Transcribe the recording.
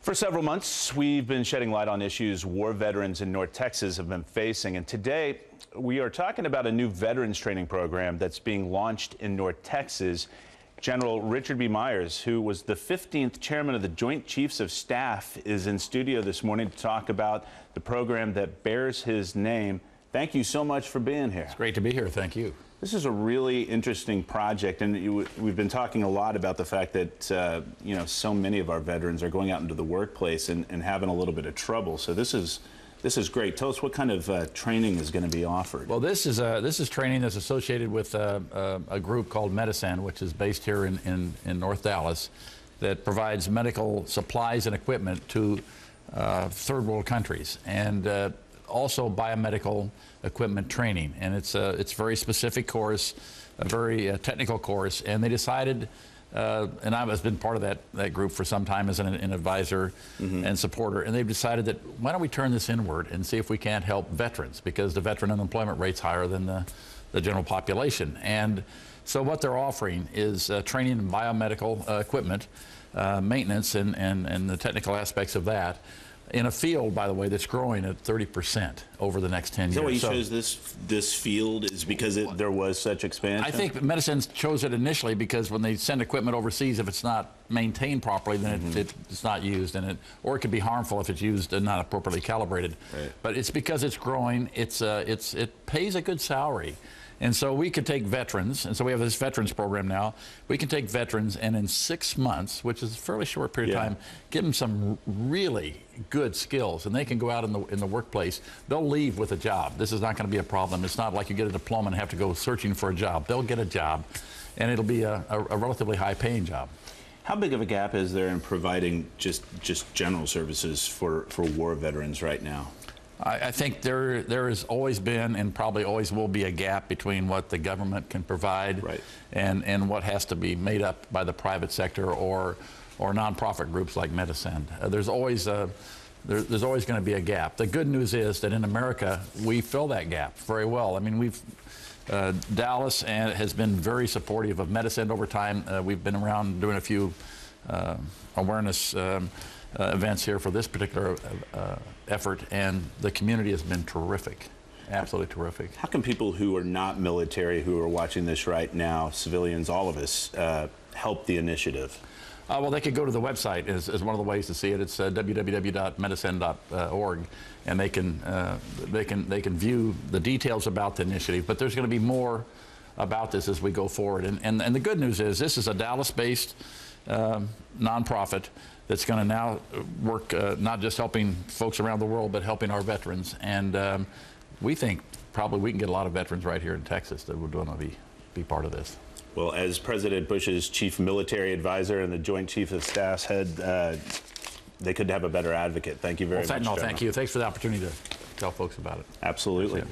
For several months, we've been shedding light on issues war veterans in North Texas have been facing. And today, we are talking about a new veterans training program that's being launched in North Texas. General Richard B. Myers, who was the 15th chairman of the Joint Chiefs of Staff, is in studio this morning to talk about the program that bears his name. Thank you so much for being here. It's great to be here. Thank you. This is a really interesting project, and we've been talking a lot about the fact that so many of our veterans are going out into the workplace and having a little bit of trouble. So this is great. Tell us what kind of training is going to be offered. Well, this is training that's associated with a group called MediSend, which is based here in North Dallas, that provides medical supplies and equipment to third world countries, and also biomedical equipment training. And it's a very specific course, a very technical course. And they decided, and I've been part of that group for some time as an advisor and supporter, and they've decided that why don't we turn this inward and see if we can't help veterans, because the veteran unemployment rate's higher than the general population. And so what they're offering is training in biomedical equipment, maintenance and the technical aspects of that, in a field, by the way, that's growing at 30% over the next 10 years. Is that why you chose this field, is because there was such expansion? I think MediSend chose it initially because when they send equipment overseas, if it's not maintained properly, then it's not used, or it could be harmful if it's used and not appropriately calibrated. Right. But it's because it's growing. It pays a good salary. And so we could take veterans, and so we have this veterans program now. We can take veterans, and in 6 months, which is a fairly short period of time, give them some really good skills, and they can go out in the workplace. They'll leave with a job. This is not going to be a problem. It's not like you get a diploma and have to go searching for a job. They'll get a job, and it'll be a relatively high-paying job. How big of a gap is there in providing just general services for war veterans right now? I think there has always been and probably always will be a gap between what the government can provide and what has to be made up by the private sector or nonprofit groups like MediSend. There's always going to be a gap. The good news is that in America we fill that gap very well. I mean, Dallas has been very supportive of MediSend over time. We've been around doing a few awareness events here for this particular effort, and the community has been terrific, absolutely terrific. How can people who are not military, who are watching this right now, civilians, all of us, help the initiative? Well, they could go to the website is one of the ways to see it. It's www.medisend.org, and they can view the details about the initiative. But there's going to be more about this as we go forward. And the good news is this is a Dallas-based nonprofit that's going to now work not just helping folks around the world, but helping our veterans. And we think probably we can get a lot of veterans right here in Texas that would want to be part of this. Well, as President Bush's chief military advisor and the Joint Chiefs of Staff said, they could have a better advocate. Thank you very much, No, General. thank you. Thanks for the opportunity to tell folks about it. Absolutely.